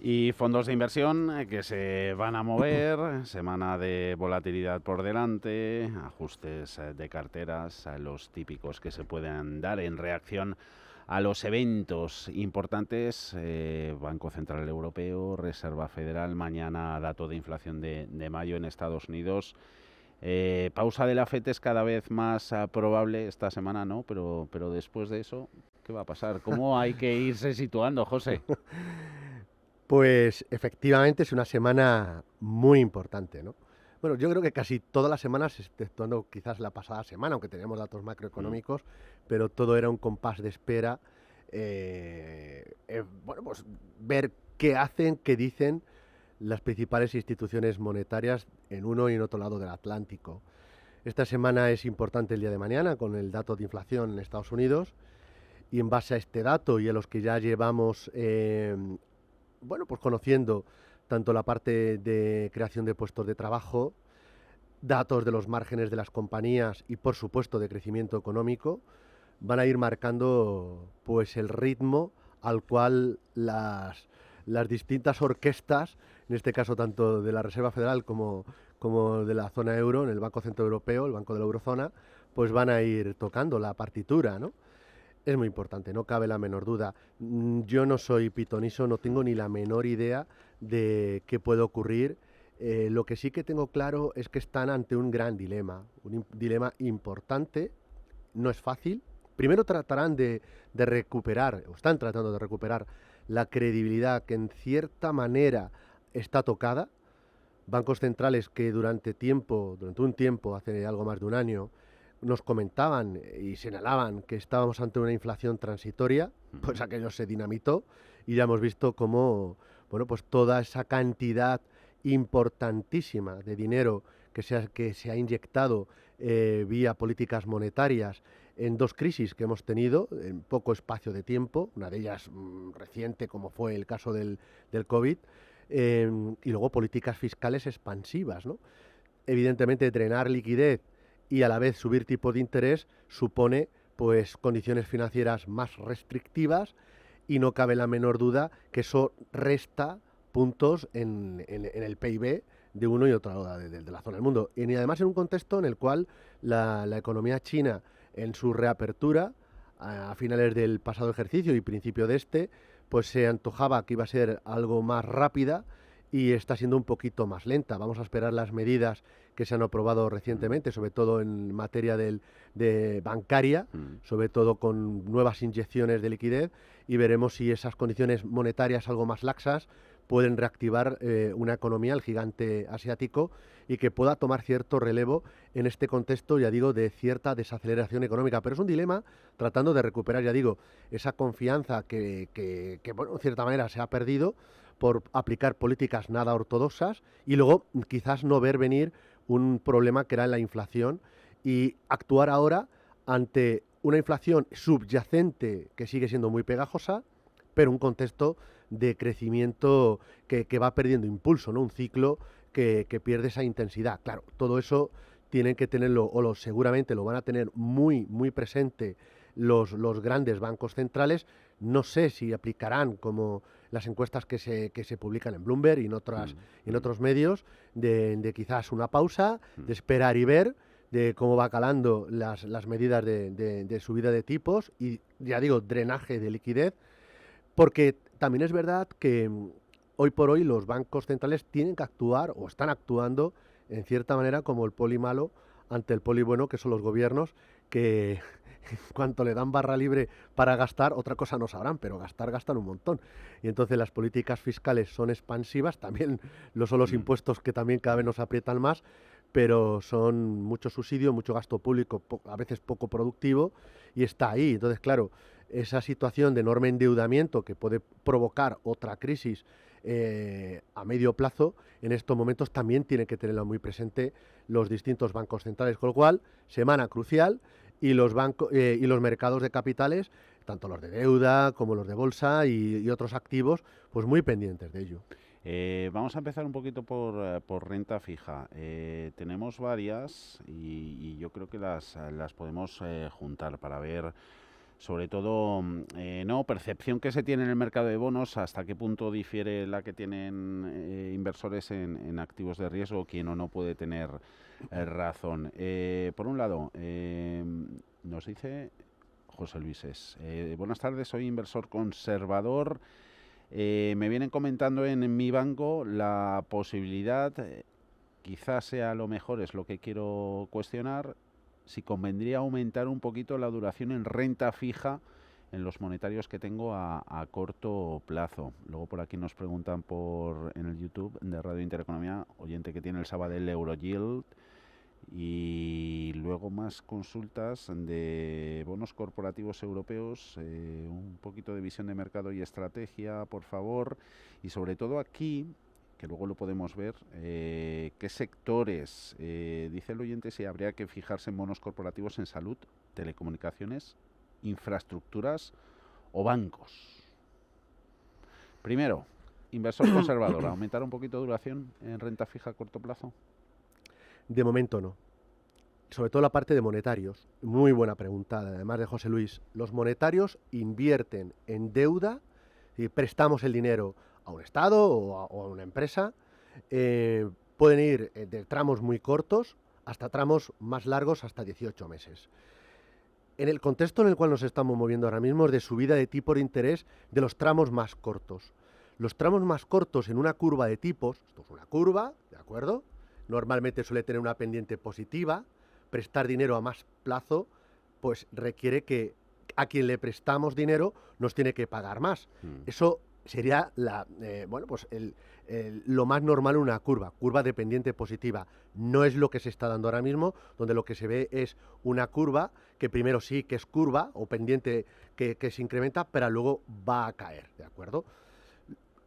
Y fondos de inversión que se van a mover, semana de volatilidad por delante, ajustes de carteras, los típicos que se pueden dar en reacción a los eventos importantes, Banco Central Europeo, Reserva Federal, mañana dato de inflación de mayo en Estados Unidos. Pausa de la FED es cada vez más probable, esta semana no, pero después de eso, ¿qué va a pasar? ¿Cómo hay que irse situando, José? Pues efectivamente es una semana muy importante, ¿no? Bueno, yo creo que casi todas las semanas, exceptuando quizás la pasada semana, aunque teníamos datos Mm. macroeconómicos, pero todo era un compás de espera. Bueno, pues ver qué hacen, qué dicen las principales instituciones monetarias en uno y en otro lado del Atlántico. Esta semana es importante el día de mañana con el dato de inflación en Estados Unidos y en base a este dato y a los que ya llevamos bueno, pues conociendo tanto la parte de creación de puestos de trabajo, datos de los márgenes de las compañías y por supuesto de crecimiento económico, van a ir marcando pues el ritmo al cual las distintas orquestas, en este caso tanto de la Reserva Federal como de la zona euro, en el Banco Central Europeo, el Banco de la Eurozona, pues van a ir tocando la partitura, ¿no? Es muy importante, no cabe la menor duda. Yo no soy pitoniso, no tengo ni la menor idea de qué puede ocurrir. Lo que sí que tengo claro es que están ante un gran dilema, dilema importante, no es fácil. Primero tratarán de recuperar, o están tratando de recuperar, la credibilidad que en cierta manera está tocada. Bancos centrales que durante un tiempo, hace algo más de un año, nos comentaban y señalaban que estábamos ante una inflación transitoria, pues Ujú. aquello se dinamitó y ya hemos visto cómo, bueno, pues toda esa cantidad importantísima de dinero que se ha inyectado vía políticas monetarias en dos crisis que hemos tenido en poco espacio de tiempo, una de ellas reciente como fue el caso del COVID, y luego políticas fiscales expansivas, ¿no? Evidentemente, drenar liquidez y a la vez subir tipo de interés supone pues condiciones financieras más restrictivas y no cabe la menor duda que eso resta puntos en el PIB de uno y otro lado de la zona del mundo. Y además en un contexto en el cual la economía china en su reapertura a finales del pasado ejercicio y principio de este, pues se antojaba que iba a ser algo más rápida y está siendo un poquito más lenta. Vamos a esperar las medidas que se han aprobado Mm. recientemente, sobre todo en materia de bancaria, Mm. sobre todo con nuevas inyecciones de liquidez, y veremos si esas condiciones monetarias algo más laxas pueden reactivar una economía, el gigante asiático, y que pueda tomar cierto relevo en este contexto, ya digo, de cierta desaceleración económica. Pero es un dilema tratando de recuperar, ya digo, esa confianza que bueno, en cierta manera se ha perdido por aplicar políticas nada ortodoxas y luego quizás no ver venir un problema que era la inflación y actuar ahora ante una inflación subyacente que sigue siendo muy pegajosa, pero un contexto de crecimiento que va perdiendo impulso, ¿no? Un ciclo que pierde esa intensidad. Claro, todo eso tienen que tenerlo, seguramente lo van a tener muy, muy presente los grandes bancos centrales. No sé si aplicarán como las encuestas que se publican en Bloomberg y Mm. en Mm. otros medios, de quizás una pausa, Mm. de esperar y ver, de cómo va calando las medidas de subida de tipos y, ya digo, drenaje de liquidez, porque también es verdad que hoy por hoy los bancos centrales tienen que actuar o están actuando en cierta manera como el poli malo ante el poli bueno, que son los gobiernos, que en cuanto le dan barra libre para gastar, otra cosa no sabrán, pero gastar gastan un montón. Y entonces las políticas fiscales son expansivas, también lo son los Mm. impuestos que también cada vez nos aprietan más, pero son mucho subsidio, mucho gasto público, a veces poco productivo, y está ahí. Entonces, claro, esa situación de enorme endeudamiento que puede provocar otra crisis a medio plazo, en estos momentos también tienen que tenerlo muy presente los distintos bancos centrales, con lo cual, semana crucial y y los mercados de capitales, tanto los de deuda como los de bolsa y otros activos, pues muy pendientes de ello. Vamos a empezar un poquito por renta fija. Tenemos varias y yo creo que las podemos juntar para ver sobre todo, no, percepción que se tiene en el mercado de bonos, hasta qué punto difiere la que tienen inversores en activos de riesgo, quién o no puede tener razón. Por un lado, nos dice José Luis, buenas tardes, soy inversor conservador. Me vienen comentando en mi banco la posibilidad, quizás sea lo mejor, es lo que quiero cuestionar, si convendría aumentar un poquito la duración en renta fija en los monetarios que tengo a corto plazo. Luego por aquí nos preguntan en el YouTube de Radio Intereconomía, oyente que tiene el Sabadell Euroyield, y luego más consultas de bonos corporativos europeos, un poquito de visión de mercado y estrategia, por favor, y sobre todo aquí, que luego lo podemos ver, qué sectores, dice el oyente, si habría que fijarse en bonos corporativos en salud, telecomunicaciones, infraestructuras o bancos. Primero, inversor conservador, ¿aumentar un poquito de duración en renta fija a corto plazo? De momento no. Sobre todo la parte de monetarios. Muy buena pregunta, además de José Luis. Los monetarios invierten en deuda y prestamos el dinero a un Estado o a una empresa. Pueden ir de tramos muy cortos hasta tramos más largos, hasta 18 meses. En el contexto en el cual nos estamos moviendo ahora mismo es de subida de tipo de interés de los tramos más cortos. Los tramos más cortos en una curva de tipos, esto es una curva, ¿de acuerdo? Normalmente suele tener una pendiente positiva. Prestar dinero a más plazo, pues requiere que a quien le prestamos dinero nos tiene que pagar más. Eso sería lo más normal en una curva de pendiente positiva. No es lo que se está dando ahora mismo, donde lo que se ve es una curva que primero sí que es curva o pendiente que se incrementa, pero luego va a caer, ¿de acuerdo?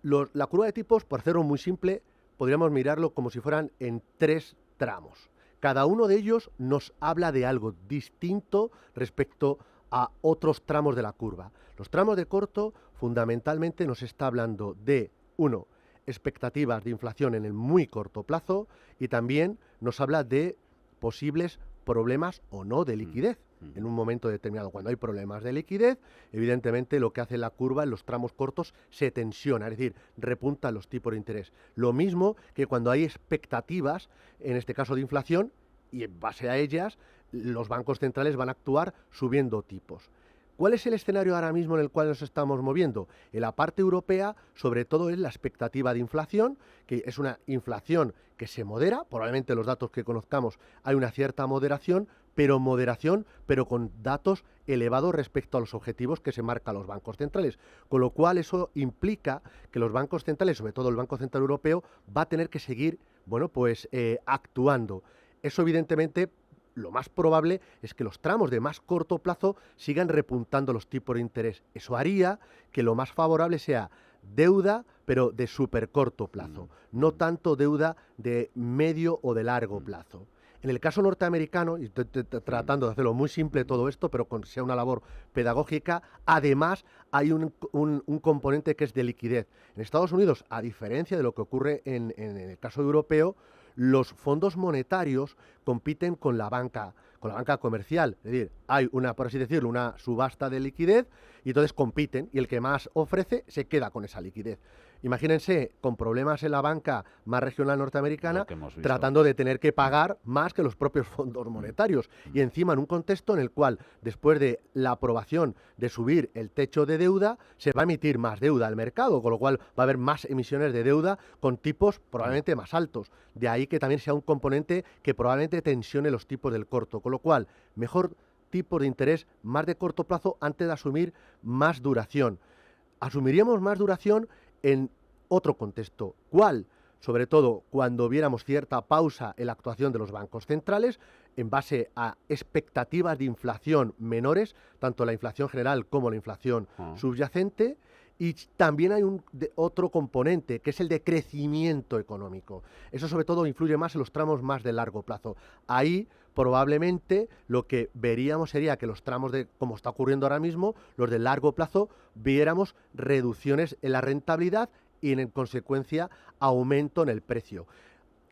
La curva de tipos, por hacerlo muy simple, podríamos mirarlo como si fueran en 3 tramos. Cada uno de ellos nos habla de algo distinto respecto a otros tramos de la curva. Los tramos de corto fundamentalmente nos está hablando de, 1, expectativas de inflación en el muy corto plazo, y también nos habla de posibles problemas o no de liquidez. En un momento determinado, cuando hay problemas de liquidez, evidentemente lo que hace la curva en los tramos cortos se tensiona, es decir, repuntan los tipos de interés. Lo mismo que cuando hay expectativas, en este caso de inflación, y en base a ellas los bancos centrales van a actuar subiendo tipos. ¿Cuál es el escenario ahora mismo en el cual nos estamos moviendo? En la parte europea, sobre todo, es la expectativa de inflación, que es una inflación que se modera, probablemente los datos que conozcamos hay una cierta moderación, pero con datos elevados respecto a los objetivos que se marcan los bancos centrales. Con lo cual eso implica que los bancos centrales, sobre todo el Banco Central Europeo, va a tener que seguir, actuando. Eso evidentemente, lo más probable es que los tramos de más corto plazo sigan repuntando los tipos de interés. Eso haría que lo más favorable sea deuda, pero de súper corto plazo, no tanto deuda de medio o de largo plazo. En el caso norteamericano, y estoy tratando de hacerlo muy simple todo esto, pero con sea una labor pedagógica, además hay un componente que es de liquidez. En Estados Unidos, a diferencia de lo que ocurre en el caso europeo, los fondos monetarios compiten con la banca comercial. Es decir, hay por así decirlo, una subasta de liquidez y entonces compiten y el que más ofrece se queda con esa liquidez. Imagínense con problemas en la banca más regional norteamericana, tratando de tener que pagar más que los propios fondos monetarios. Y encima en un contexto en el cual, después de la aprobación de subir el techo de deuda, se va a emitir más deuda al mercado, con lo cual va a haber más emisiones de deuda con tipos probablemente más altos. De ahí que también sea un componente que probablemente tensione los tipos del corto, con lo cual mejor tipo de interés más de corto plazo antes de asumir más duración. Asumiríamos más duración en otro contexto. ¿Cuál? Sobre todo cuando viéramos cierta pausa en la actuación de los bancos centrales en base a expectativas de inflación menores, tanto la inflación general como la inflación subyacente. Y también hay otro componente, que es el de crecimiento económico. Eso sobre todo influye más en los tramos más de largo plazo. Ahí probablemente lo que veríamos sería que los tramos como está ocurriendo ahora mismo, los de largo plazo, viéramos reducciones en la rentabilidad y en consecuencia aumento en el precio.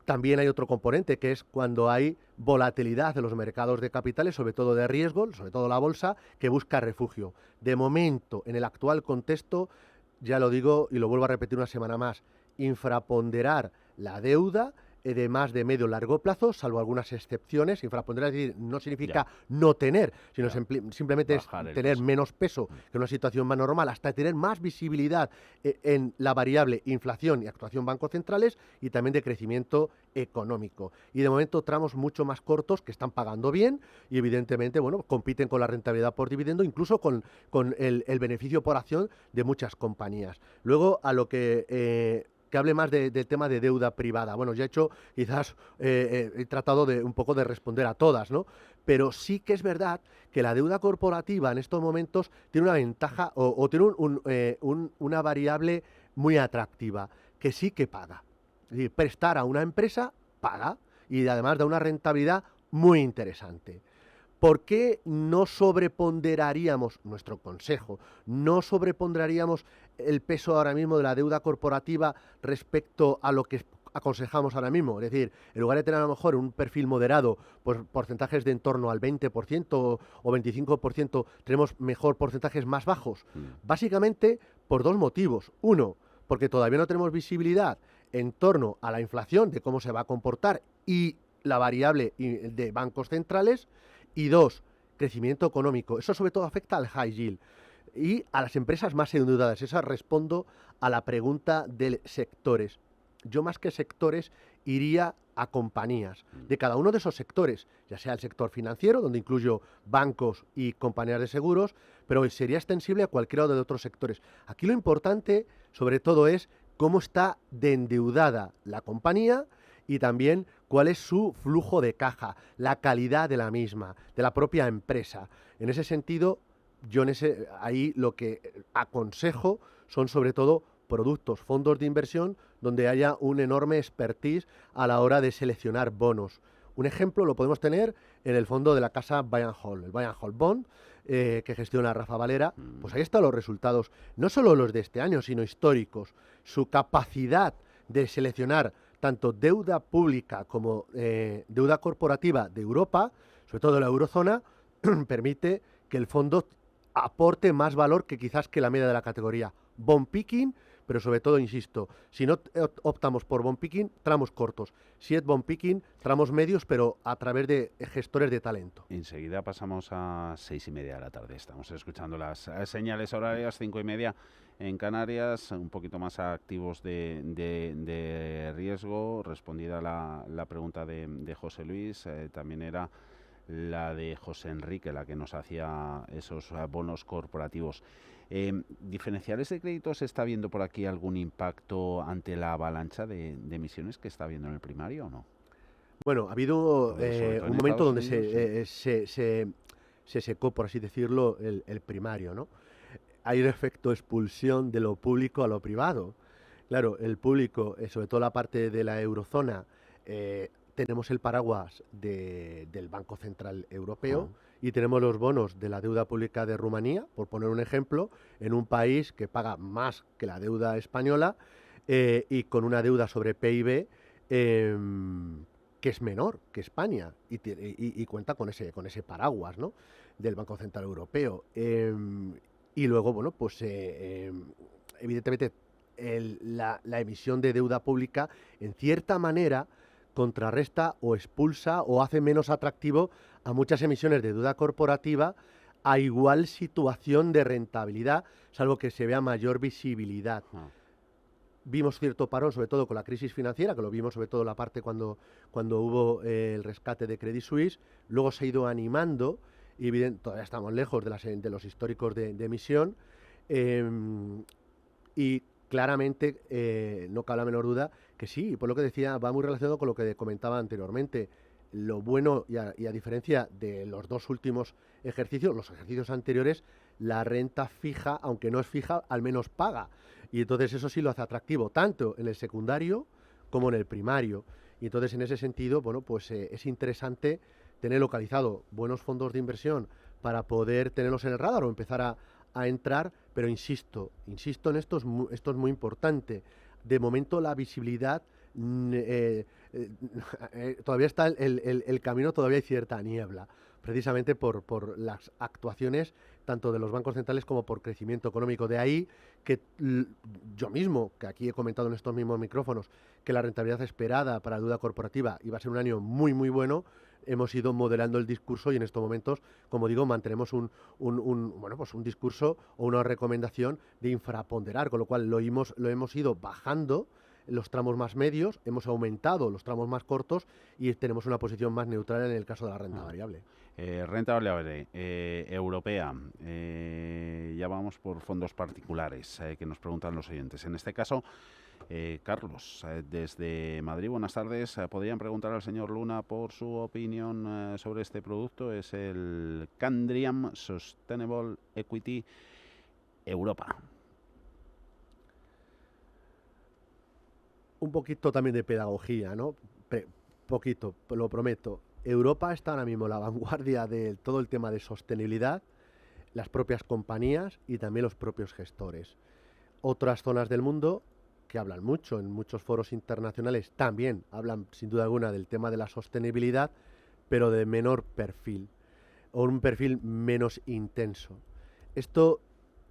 También hay otro componente, que es cuando hay volatilidad de los mercados de capitales, sobre todo de riesgo, sobre todo la bolsa, que busca refugio. De momento, en el actual contexto, ya lo digo y lo vuelvo a repetir una semana más, infraponderar la deuda de más de medio largo plazo, salvo algunas excepciones. Infraponderar, es decir, no significa no tener, sino simplemente es tener peso. menos peso que una situación más normal, hasta tener más visibilidad en la variable inflación y actuación bancos centrales, y también de crecimiento económico. Y de momento tramos mucho más cortos que están pagando bien y evidentemente, bueno, compiten con la rentabilidad por dividendo, incluso con el beneficio por acción de muchas compañías. Luego, a lo que hable más del tema de deuda privada. Bueno, ya he hecho, quizás he tratado de un poco de responder a todas, ¿no? Pero sí que es verdad que la deuda corporativa en estos momentos tiene una ventaja o tiene una variable muy atractiva, que sí que paga. Es decir, prestar a una empresa paga y además da una rentabilidad muy interesante. ¿Por qué no sobreponderaríamos, nuestro consejo, no sobreponderaríamos el peso ahora mismo de la deuda corporativa respecto a lo que aconsejamos ahora mismo? Es decir, en lugar de tener a lo mejor un perfil moderado, pues porcentajes de en torno al 20% o 25%, tenemos mejor porcentajes más bajos. Básicamente por dos motivos. Uno, porque todavía no tenemos visibilidad en torno a la inflación, de cómo se va a comportar, y la variable de bancos centrales. Y dos, crecimiento económico. Eso sobre todo afecta al high yield y a las empresas más endeudadas. Esa respondo a la pregunta de sectores. Yo más que sectores iría a compañías de cada uno de esos sectores, ya sea el sector financiero, donde incluyo bancos y compañías de seguros, pero sería extensible a cualquiera de otros sectores. Aquí lo importante, sobre todo, es cómo está de endeudada la compañía y también cuál es su flujo de caja, la calidad de la misma, de la propia empresa. En ese sentido, yo ahí lo que aconsejo son sobre todo productos, fondos de inversión, donde haya un enorme expertise a la hora de seleccionar bonos. Un ejemplo lo podemos tener en el fondo de la casa Buy and Hold, el Buy and Hold Bond, que gestiona Rafa Valera. Pues ahí están los resultados, no solo los de este año, sino históricos. Su capacidad de seleccionar tanto deuda pública como deuda corporativa de Europa, sobre todo de la eurozona, permite que el fondo aporte más valor que quizás que la media de la categoría. Bond picking, pero sobre todo, insisto, si no optamos por bond picking, tramos cortos. Si es bond picking, tramos medios, pero a través de gestores de talento. Enseguida pasamos a 6:30 de la tarde. Estamos escuchando las señales horarias, 5:30 en Canarias, un poquito más activos de riesgo. Respondida la pregunta de José Luis, también era la de José Enrique, la que nos hacía esos bonos corporativos. ¿Diferenciales de créditos está viendo por aquí algún impacto ante la avalancha de emisiones que está habiendo en el primario o no? Bueno, ha habido un momento donde se secó, por así decirlo, el primario, ¿no? Hay un efecto expulsión de lo público a lo privado. Claro, el público, sobre todo la parte de la eurozona, tenemos el paraguas del Banco Central Europeo y tenemos los bonos de la deuda pública de Rumanía, por poner un ejemplo, en un país que paga más que la deuda española y con una deuda sobre PIB que es menor que España y cuenta con ese paraguas, ¿no?, del Banco Central Europeo. Y luego, bueno, pues evidentemente la emisión de deuda pública, en cierta manera, contrarresta o expulsa o hace menos atractivo a muchas emisiones de deuda corporativa a igual situación de rentabilidad, salvo que se vea mayor visibilidad. Vimos cierto parón, sobre todo con la crisis financiera, que lo vimos sobre todo en la parte cuando hubo el rescate de Credit Suisse. Luego se ha ido animando, y todavía estamos lejos de los históricos de emisión, y claramente no cabe la menor duda que sí, por lo que decía, va muy relacionado con lo que comentaba anteriormente. Lo bueno, y a diferencia de los dos últimos ejercicios, los ejercicios anteriores, la renta fija, aunque no es fija, al menos paga. Y entonces eso sí lo hace atractivo, tanto en el secundario como en el primario. Y entonces en ese sentido, bueno, pues es interesante tener localizado buenos fondos de inversión para poder tenerlos en el radar o empezar a entrar, pero insisto en esto es muy importante. De momento la visibilidad todavía está el camino, todavía hay cierta niebla, precisamente por las actuaciones tanto de los bancos centrales como por crecimiento económico. De ahí que yo mismo, que aquí he comentado en estos mismos micrófonos, que la rentabilidad esperada para la deuda corporativa iba a ser un año muy, muy bueno, hemos ido modelando el discurso y en estos momentos, como digo, mantenemos un discurso o una recomendación de infraponderar, con lo cual lo hemos ido bajando los tramos más medios, hemos aumentado los tramos más cortos y tenemos una posición más neutral en el caso de la renta variable. Renta variable europea, ya vamos por fondos particulares que nos preguntan los oyentes. En este caso, Carlos, desde Madrid, buenas tardes. ¿Podrían preguntar al señor Luna por su opinión sobre este producto? Es el Candriam Sustainable Equity Europa. Un poquito también de pedagogía, ¿no? Poquito, lo prometo. Europa está ahora mismo a la vanguardia de todo el tema de sostenibilidad, las propias compañías y también los propios gestores. Otras zonas del mundo que hablan mucho, en muchos foros internacionales también hablan sin duda alguna del tema de la sostenibilidad, pero de menor perfil o un perfil menos intenso. Esto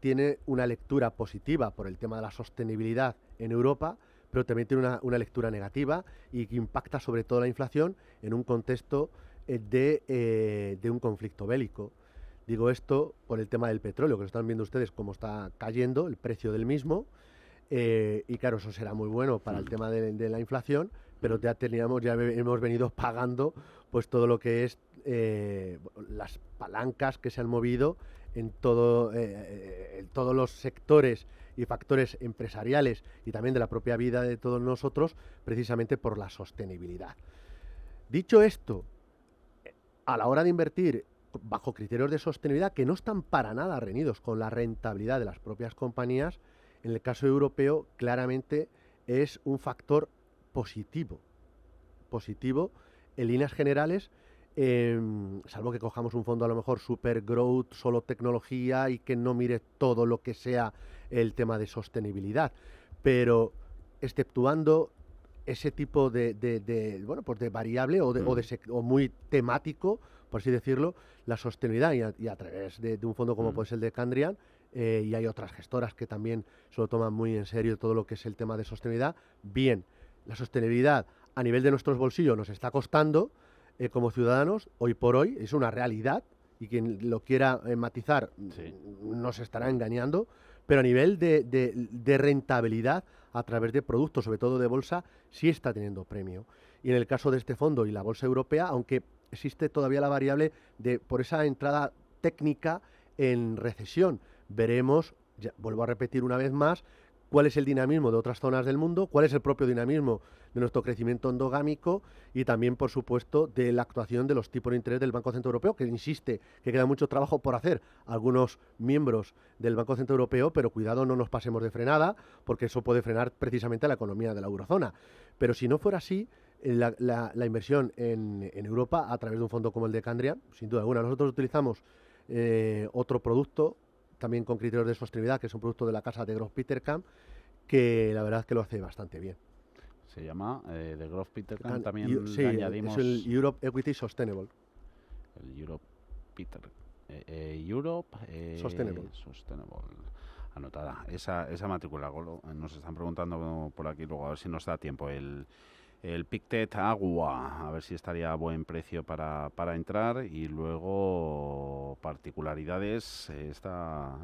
tiene una lectura positiva por el tema de la sostenibilidad en Europa, pero también tiene una lectura negativa y que impacta sobre todo la inflación en un contexto de un conflicto bélico. Digo esto por el tema del petróleo, que lo están viendo ustedes cómo está cayendo el precio del mismo, y claro, eso será muy bueno para el tema de la inflación, pero ya hemos venido pagando pues todo lo que es las palancas que se han movido en todos los sectores y factores empresariales y también de la propia vida de todos nosotros, precisamente por la sostenibilidad. Dicho esto, a la hora de invertir bajo criterios de sostenibilidad que no están para nada reñidos con la rentabilidad de las propias compañías, en el caso europeo claramente es un factor positivo en líneas generales, salvo que cojamos un fondo a lo mejor super growth, solo tecnología y que no mire todo lo que sea el tema de sostenibilidad, pero exceptuando ese tipo de variable o muy temático, por así decirlo, la sostenibilidad y a través de un fondo como puede ser el de Candriam, y hay otras gestoras que también se lo toman muy en serio todo lo que es el tema de sostenibilidad. Bien, la sostenibilidad a nivel de nuestros bolsillos nos está costando como ciudadanos, hoy por hoy, es una realidad y quien lo quiera matizar nos estará engañando, pero a nivel de rentabilidad a través de productos, sobre todo de bolsa, sí está teniendo premio. Y en el caso de este fondo y la bolsa europea, aunque existe todavía la variable por esa entrada técnica en recesión, veremos, ya, vuelvo a repetir una vez más, cuál es el dinamismo de otras zonas del mundo, cuál es el propio dinamismo de nuestro crecimiento endogámico y también, por supuesto, de la actuación de los tipos de interés del Banco Central Europeo, que insiste que queda mucho trabajo por hacer algunos miembros del Banco Central Europeo, pero cuidado, no nos pasemos de frenada, porque eso puede frenar precisamente la economía de la eurozona. Pero si no fuera así, la inversión en Europa a través de un fondo como el de Candriam, sin duda alguna. Nosotros utilizamos otro producto, también con criterios de sostenibilidad, que es un producto de la casa de Degroof Petercam, que la verdad es que lo hace bastante bien. Se llama Degroof Petercam, también sí, le añadimos... es el Europe Equity Sustainable. El Europe Europe Sustainable. Anotada. Esa matrícula, nos están preguntando por aquí luego, a ver si nos da tiempo. El Pictet Agua, a ver si estaría a buen precio para entrar. Y luego particularidades, esta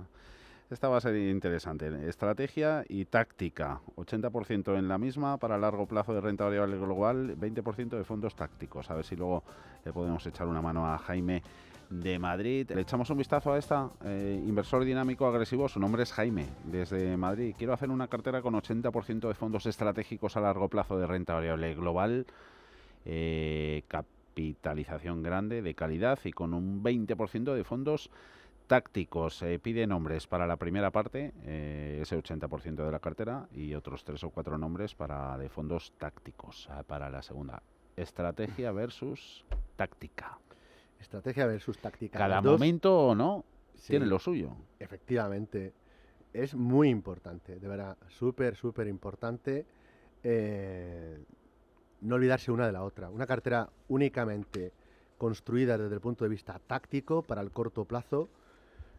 va a ser interesante. Estrategia y táctica, 80% en la misma para largo plazo de renta variable global, 20% de fondos tácticos. A ver si luego le podemos echar una mano a Jaime de Madrid. Le echamos un vistazo a esta, inversor dinámico agresivo, su nombre es Jaime, desde Madrid. Quiero hacer una cartera con 80% de fondos estratégicos a largo plazo de renta variable global, capitalización grande, de calidad y con un 20% de fondos tácticos. Pide nombres para la primera parte, ese 80% de la cartera, y otros 3 o 4 nombres de fondos tácticos para la segunda. Estrategia versus táctica. Estrategia versus táctica. Cada momento, ¿no? Sí, tiene lo suyo. Efectivamente. Es muy importante, de verdad. Súper, súper importante. no olvidarse una de la otra. Una cartera únicamente construida desde el punto de vista táctico para el corto plazo.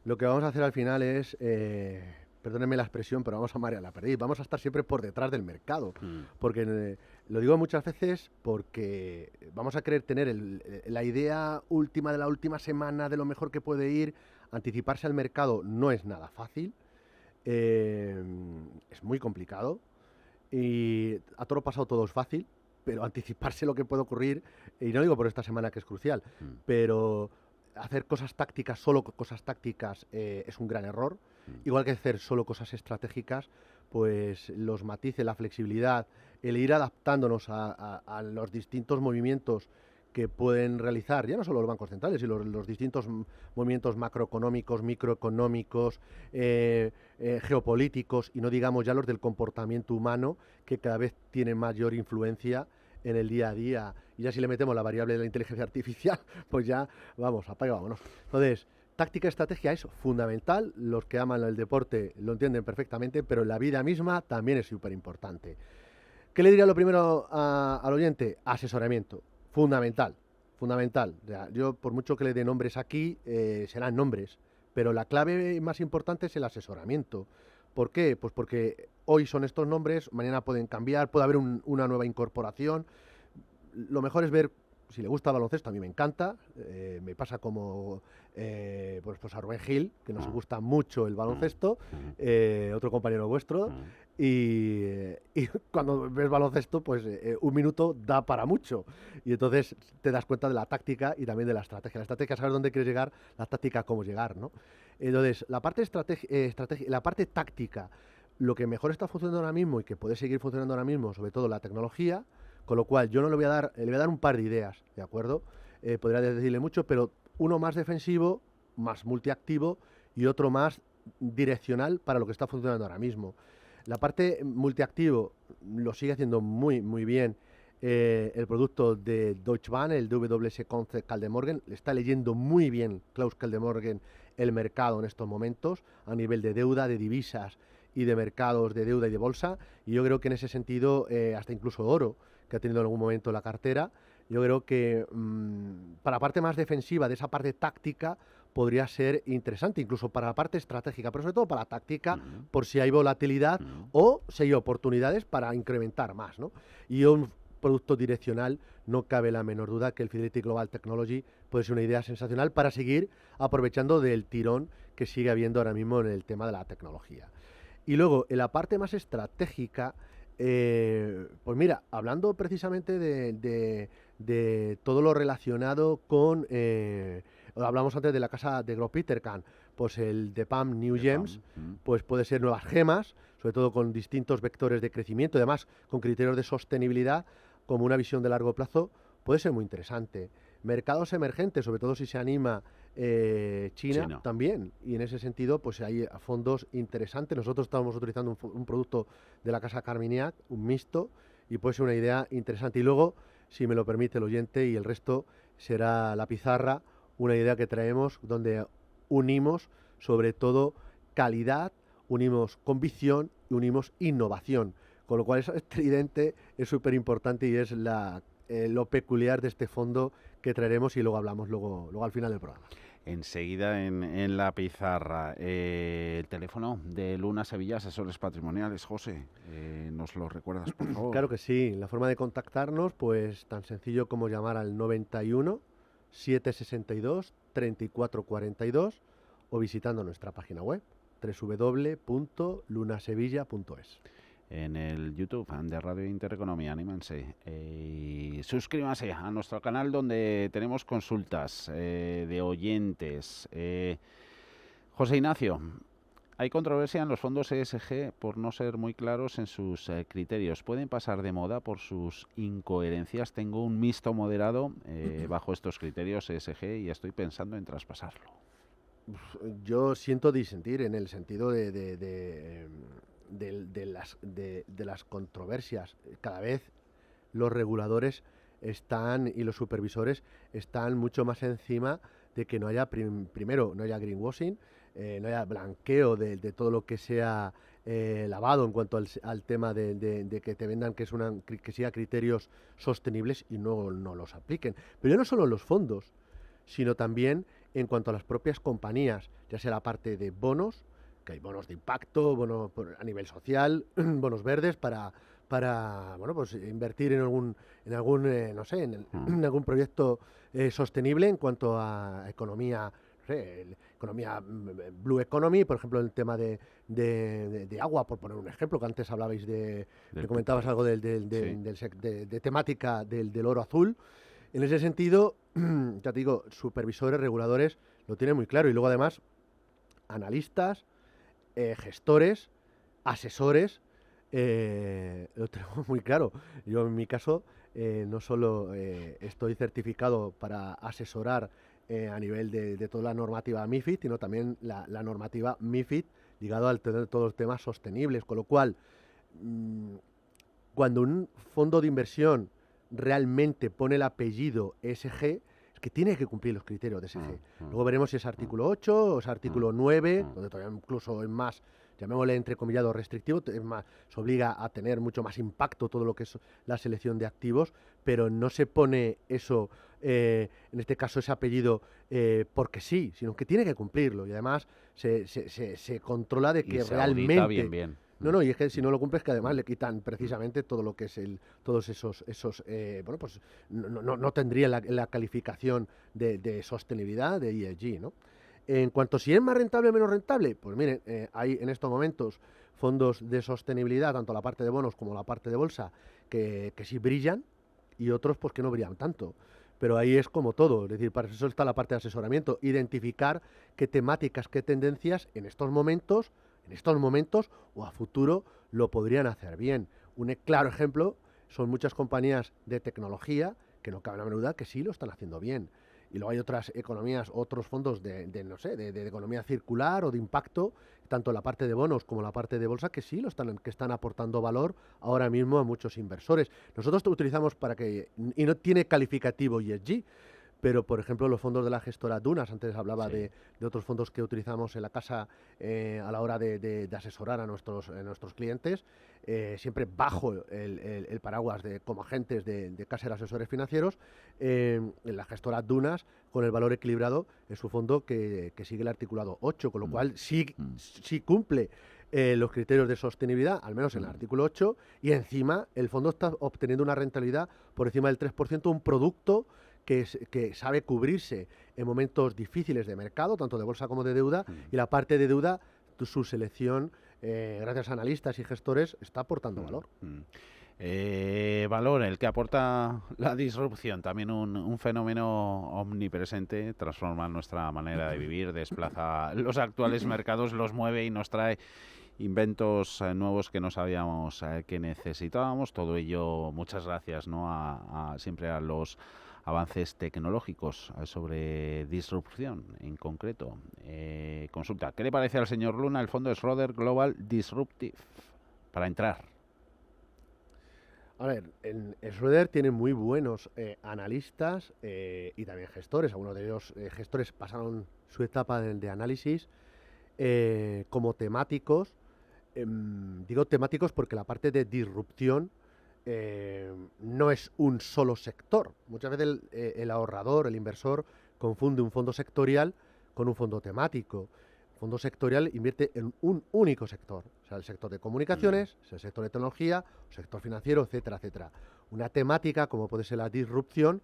Lo que vamos a hacer al final es, perdónenme la expresión, pero vamos a marear la perdiz. Vamos a estar siempre por detrás del mercado. Porque, lo digo muchas veces, porque vamos a querer tener la idea última de la última semana, de lo mejor que puede ir. Anticiparse al mercado no es nada fácil. Es muy complicado. Y a todo lo pasado todo es fácil, pero anticiparse lo que puede ocurrir, y no digo por esta semana que es crucial, pero hacer cosas tácticas, solo cosas tácticas, es un gran error. Igual que hacer solo cosas estratégicas, pues los matices, la flexibilidad, el ir adaptándonos a los distintos movimientos que pueden realizar, ya no solo los bancos centrales, sino los distintos movimientos macroeconómicos, microeconómicos, geopolíticos, y no digamos ya los del comportamiento humano, que cada vez tiene mayor influencia en el día a día. Y ya si le metemos la variable de la inteligencia artificial, pues ya, vamos, apaga, vámonos. Entonces, táctica y estrategia es fundamental. Los que aman el deporte lo entienden perfectamente, pero en la vida misma también es súper importante. ¿Qué le diría lo primero al oyente? Asesoramiento. Fundamental, fundamental. O sea, yo, por mucho que le dé nombres aquí, serán nombres, pero la clave más importante es el asesoramiento. ¿Por qué? Pues porque hoy son estos nombres, mañana pueden cambiar, puede haber una nueva incorporación. Lo mejor es ver, si le gusta el baloncesto, a mí me encanta, me pasa como pues a Rubén Gil, que nos gusta mucho el baloncesto, otro compañero vuestro, y cuando ves baloncesto, pues un minuto da para mucho, y entonces te das cuenta de la táctica y también de la estrategia. La estrategia es saber dónde quieres llegar, la táctica cómo llegar, ¿no? Entonces, la parte la parte táctica, lo que mejor está funcionando ahora mismo y que puede seguir funcionando ahora mismo, sobre todo la tecnología, con lo cual yo no le voy a dar, le voy a dar un par de ideas, ¿de acuerdo? Podría decirle mucho, pero uno más defensivo, más multiactivo, y otro más direccional para lo que está funcionando ahora mismo. La parte multiactivo lo sigue haciendo muy, muy bien el producto de Deutsche Bank, el DWS Concept Kaldemorgen. Le está leyendo muy bien Klaus Kaldemorgen el mercado en estos momentos, a nivel de deuda, de divisas y de mercados de deuda y de bolsa. Y yo creo que en ese sentido, hasta incluso oro, que ha tenido en algún momento la cartera, yo creo que para la parte más defensiva, de esa parte táctica, podría ser interesante, incluso para la parte estratégica, pero sobre todo para la táctica, por si hay volatilidad o si hay oportunidades para incrementar más, ¿no? Y un producto direccional, no cabe la menor duda que el Fidelity Global Technology puede ser una idea sensacional para seguir aprovechando del tirón que sigue habiendo ahora mismo en el tema de la tecnología. Y luego, en la parte más estratégica, pues mira, hablando precisamente de todo lo relacionado con, hablamos antes de la casa de Gross Petercam, pues el DEPAM New Gems, pues puede ser nuevas gemas, sobre todo con distintos vectores de crecimiento, además con criterios de sostenibilidad, como una visión de largo plazo, puede ser muy interesante. Mercados emergentes, sobre todo si se anima China también, y en ese sentido pues hay fondos interesantes. Nosotros estamos utilizando un producto de la casa Carmignac, un mixto, y puede ser una idea interesante. Y luego, si me lo permite el oyente, y el resto será la pizarra, una idea que traemos donde unimos sobre todo calidad, unimos convicción y unimos innovación, con lo cual ese tridente es súper importante y es lo peculiar de este fondo que traeremos, y luego hablamos luego al final del programa. Enseguida en la pizarra, el teléfono de Luna Sevilla, asesores patrimoniales. José, ¿nos lo recuerdas, por favor? Claro que sí. La forma de contactarnos, pues tan sencillo como llamar al 91 762 3442 o visitando nuestra página web www.lunasevilla.es. En el YouTube de Radio Intereconomía, anímense y suscríbanse a nuestro canal, donde tenemos consultas de oyentes. José Ignacio, hay controversia en los fondos ESG por no ser muy claros en sus criterios. ¿Pueden pasar de moda por sus incoherencias? Tengo un mixto moderado bajo estos criterios ESG y estoy pensando en traspasarlo. Yo siento disentir en el sentido de las controversias. Cada vez los reguladores están y los supervisores están mucho más encima de que no haya, primero, no haya greenwashing, no haya blanqueo de todo lo que sea lavado en cuanto al tema de que te vendan que siga criterios sostenibles y no los apliquen. Pero ya no solo en los fondos, sino también en cuanto a las propias compañías, ya sea la parte de bonos, que hay bonos de impacto, bonos a nivel social, bonos verdes para bueno, pues invertir no sé, en algún proyecto sostenible en cuanto a economía, no sé, economía Blue Economy, por ejemplo, el tema de agua, por poner un ejemplo, que antes hablabais me comentabas algo de temática del oro azul. En ese sentido, ya te digo, supervisores, reguladores, lo tienen muy claro. Y luego, además, analistas, gestores, asesores, lo tenemos muy claro. Yo, en mi caso, no solo estoy certificado para asesorar a nivel de toda la normativa MiFID, sino también la normativa MiFID ligado a todos los temas sostenibles. Con lo cual, cuando un fondo de inversión realmente pone el apellido ESG, es que tiene que cumplir los criterios de ESG. Luego veremos si es artículo 8 o es artículo 9, donde todavía incluso es más, llamémosle entrecomillado restrictivo, es más, se obliga a tener mucho más impacto todo lo que es la selección de activos, pero no se pone eso, en este caso ese apellido, porque sí, sino que tiene que cumplirlo. Y además se controla de que y se realmente... audita bien. No, y es que si no lo cumples, que además le quitan precisamente todo lo que es todos esos bueno, pues no tendría la calificación de sostenibilidad, de ESG, ¿no? En cuanto a si es más rentable o menos rentable, pues miren, hay en estos momentos fondos de sostenibilidad, tanto la parte de bonos como la parte de bolsa, que sí brillan, y otros pues que no brillan tanto. Pero ahí es como todo, es decir, para eso está la parte de asesoramiento, identificar qué temáticas, qué tendencias en estos momentos o a futuro lo podrían hacer bien. Un claro ejemplo son muchas compañías de tecnología que no cabe la menor duda que sí lo están haciendo bien. Y luego hay otras economías, otros fondos no sé, de economía circular o de impacto, tanto la parte de bonos como la parte de bolsa, que sí que están aportando valor ahora mismo a muchos inversores. Nosotros lo utilizamos y no tiene calificativo ESG, pero, por ejemplo, los fondos de la gestora Dunas, antes hablaba de otros fondos que utilizamos en la casa a la hora de asesorar a nuestros clientes, siempre bajo el paraguas como agentes de casa de asesores financieros. En la gestora Dunas, con el valor equilibrado, es un fondo que sigue el articulado 8, con lo cual sí cumple los criterios de sostenibilidad, al menos en el artículo 8, y encima el fondo está obteniendo una rentabilidad por encima del 3%, un producto que sabe cubrirse en momentos difíciles de mercado, tanto de bolsa como de deuda, y la parte de deuda, su selección, gracias a analistas y gestores, está aportando valor. Valor, el que aporta la disrupción, también un fenómeno omnipresente, transforma nuestra manera de vivir, desplaza los actuales mercados, los mueve y nos trae inventos nuevos que no sabíamos que necesitábamos. Todo ello, muchas gracias, ¿no? Siempre a los avances tecnológicos sobre disrupción en concreto. Consulta, ¿qué le parece al señor Luna el fondo Schroder Global Disruptive para entrar? A ver, el Schroder tiene muy buenos analistas y también gestores. Algunos de ellos gestores pasaron su etapa de análisis como temáticos. Digo temáticos porque la parte de disrupción no es un solo sector. Muchas veces el ahorrador, el inversor, confunde un fondo sectorial con un fondo temático. El fondo sectorial invierte en un único sector, o sea, el sector de comunicaciones, el sector de tecnología, el sector financiero, etcétera, etcétera. Una temática, como puede ser la disrupción,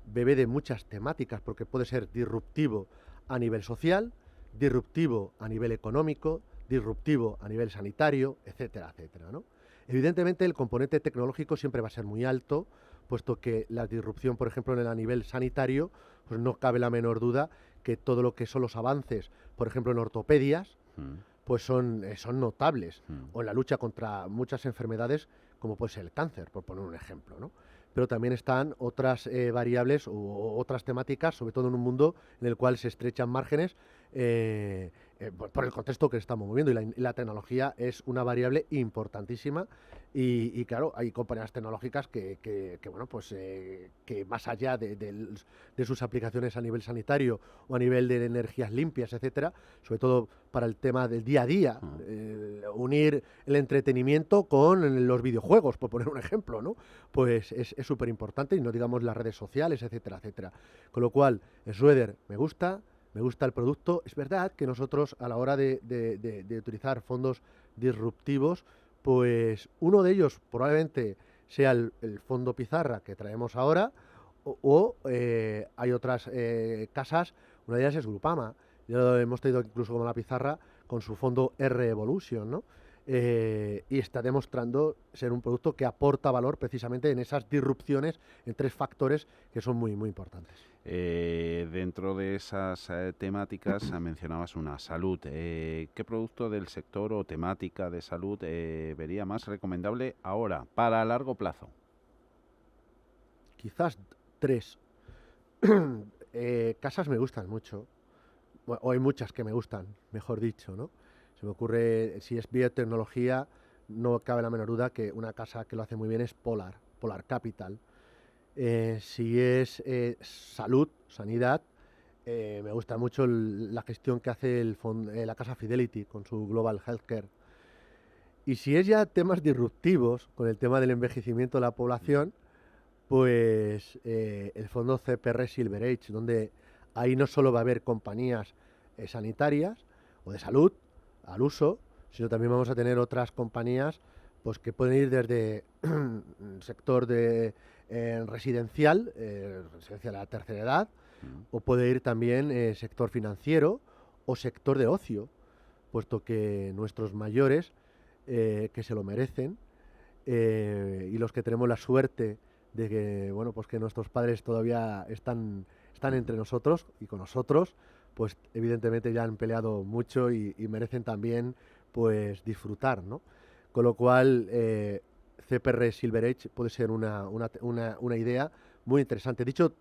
bebe de muchas temáticas, porque puede ser disruptivo a nivel social, disruptivo a nivel económico, disruptivo a nivel sanitario, etcétera, etcétera, ¿no? Evidentemente el componente tecnológico siempre va a ser muy alto, puesto que la disrupción, por ejemplo, a nivel sanitario, pues no cabe la menor duda que todo lo que son los avances, por ejemplo, en ortopedias, pues son notables, o en la lucha contra muchas enfermedades, como puede ser el cáncer, por poner un ejemplo, ¿no? Pero también están otras variables o otras temáticas, sobre todo en un mundo en el cual se estrechan márgenes por el contexto que estamos moviendo, y la tecnología es una variable importantísima Y claro, hay compañías tecnológicas bueno, pues que más allá de sus aplicaciones a nivel sanitario o a nivel de energías limpias, etcétera, sobre todo para el tema del día a día, unir el entretenimiento con los videojuegos, por poner un ejemplo, ¿no? Pues es súper importante, y no digamos las redes sociales, etcétera, etcétera. Con lo cual, Schroeder me gusta el producto. Es verdad que nosotros, a la hora de utilizar fondos disruptivos, pues uno de ellos probablemente sea el fondo Pizarra que traemos ahora, hay otras casas, una de ellas es Grupama. Ya lo hemos tenido incluso como la Pizarra con su fondo R-Evolution, ¿no? Y está demostrando ser un producto que aporta valor precisamente en esas disrupciones en 3 factores que son muy, muy importantes. Dentro de esas temáticas mencionabas una, salud. ¿Qué producto del sector o temática de salud vería más recomendable ahora, para largo plazo? Quizás 3. Casas me gustan mucho, o hay muchas que me gustan, mejor dicho, ¿no? Se me ocurre, si es biotecnología, no cabe la menor duda que una casa que lo hace muy bien es Polar Capital. Si es salud, sanidad, me gusta mucho la gestión que hace la casa Fidelity con su Global Healthcare. Y si es ya temas disruptivos, con el tema del envejecimiento de la población, pues el fondo CPR Silver Age, donde ahí no solo va a haber compañías sanitarias o de salud al uso, sino también vamos a tener otras compañías pues que pueden ir desde sector de residencial a la tercera edad, o puede ir también sector financiero o sector de ocio, puesto que nuestros mayores, que se lo merecen, y los que tenemos la suerte de que, bueno, pues que nuestros padres todavía están entre nosotros y con nosotros, pues evidentemente ya han peleado mucho y merecen también pues disfrutar, ¿no? Con lo cual, CPR Silver Age puede ser una idea muy interesante. He dicho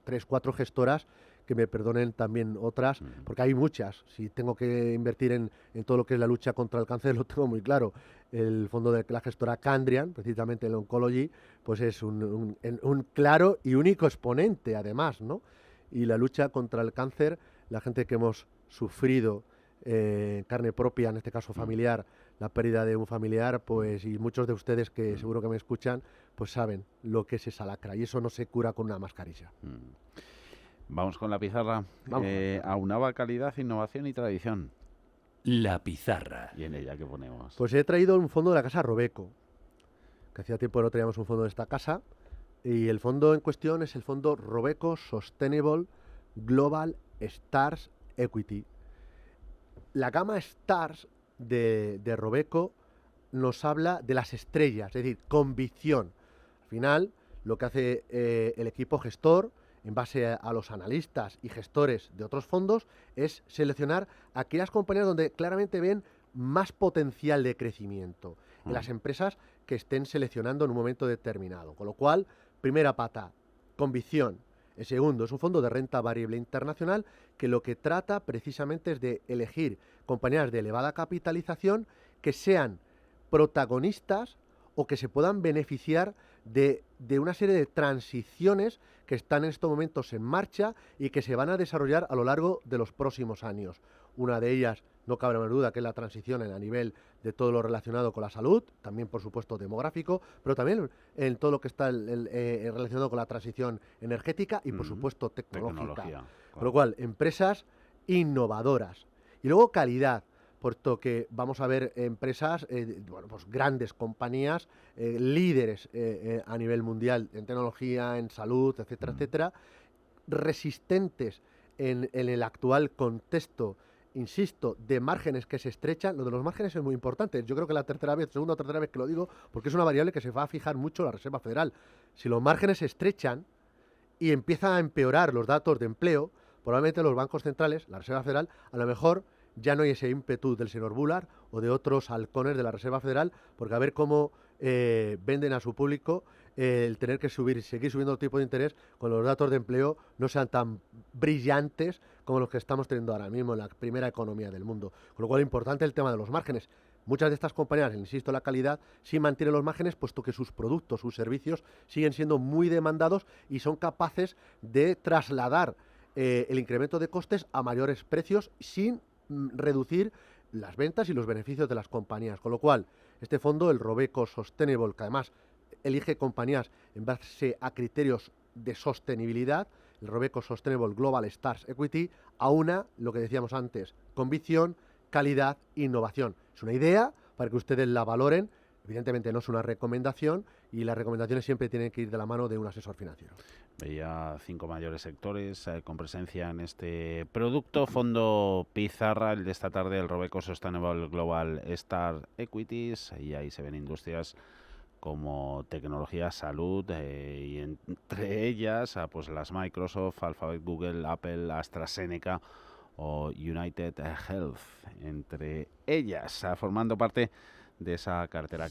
3, 4 gestoras, que me perdonen también otras, porque hay muchas. Si tengo que invertir en todo lo que es la lucha contra el cáncer, lo tengo muy claro. El fondo de la gestora Candrian, precisamente el Oncology, pues es un claro y único exponente, además, ¿no? Y la lucha contra el cáncer, la gente que hemos sufrido carne propia, en este caso familiar, la pérdida de un familiar, pues, y muchos de ustedes que seguro que me escuchan, pues saben lo que es esa lacra, y eso no se cura con una mascarilla. Vamos con la pizarra. Aunaba calidad, innovación y tradición. La pizarra. ¿Y en ella qué ponemos? Pues he traído un fondo de la casa Robeco, que hacía tiempo que no traíamos un fondo de esta casa, y el fondo en cuestión es el fondo Robeco Sustainable Global Stars Equity. La gama Stars de Robeco nos habla de las estrellas, es decir, convicción. Al final, lo que hace el equipo gestor, en base a los analistas y gestores de otros fondos, es seleccionar aquellas compañías donde claramente ven más potencial de crecimiento en las empresas que estén seleccionando en un momento determinado. Con lo cual, primera pata, convicción. El segundo es un fondo de renta variable internacional que lo que trata precisamente es de elegir compañías de elevada capitalización que sean protagonistas o que se puedan beneficiar de una serie de transiciones que están en estos momentos en marcha y que se van a desarrollar a lo largo de los próximos años. Una de ellas, no cabe la menor duda, que es la transición a nivel de todo lo relacionado con la salud, también por supuesto demográfico, pero también en todo lo que está relacionado con la transición energética y por supuesto tecnológica. Claro. Con lo cual, empresas innovadoras. Y luego calidad, puesto que vamos a ver empresas, pues grandes compañías, líderes a nivel mundial en tecnología, en salud, etcétera, etcétera, resistentes en el actual contexto, insisto, de márgenes que se estrechan. Lo de los márgenes es muy importante. Yo creo que segunda o tercera vez que lo digo, porque es una variable que se va a fijar mucho la Reserva Federal. Si los márgenes se estrechan y empiezan a empeorar los datos de empleo, probablemente los bancos centrales, la Reserva Federal, a lo mejor ya no hay ese ímpetu del señor Bullard o de otros halcones de la Reserva Federal, porque a ver cómo venden a su público el tener que seguir subiendo el tipo de interés cuando los datos de empleo no sean tan brillantes como los que estamos teniendo ahora mismo en la primera economía del mundo. Con lo cual es importante el tema de los márgenes. Muchas de estas compañías, insisto, la calidad, sí mantienen los márgenes, puesto que sus productos, sus servicios siguen siendo muy demandados y son capaces de trasladar el incremento de costes a mayores precios sin reducir las ventas y los beneficios de las compañías. Con lo cual, este fondo, el Robeco Sustainable, que además elige compañías en base a criterios de sostenibilidad, el Robeco Sustainable Global Stars Equity, aúna lo que decíamos antes: convicción, calidad e innovación. Es una idea para que ustedes la valoren. Evidentemente no es una recomendación y las recomendaciones siempre tienen que ir de la mano de un asesor financiero. Veía 5 mayores sectores con presencia en este producto. Fondo Pizarra, el de esta tarde, el Robeco Sustainable Global Star Equities, y ahí se ven industrias como tecnología, salud, y entre ellas pues las Microsoft, Alphabet, Google, Apple, AstraZeneca o United Health, entre ellas, formando parte de esa cartera.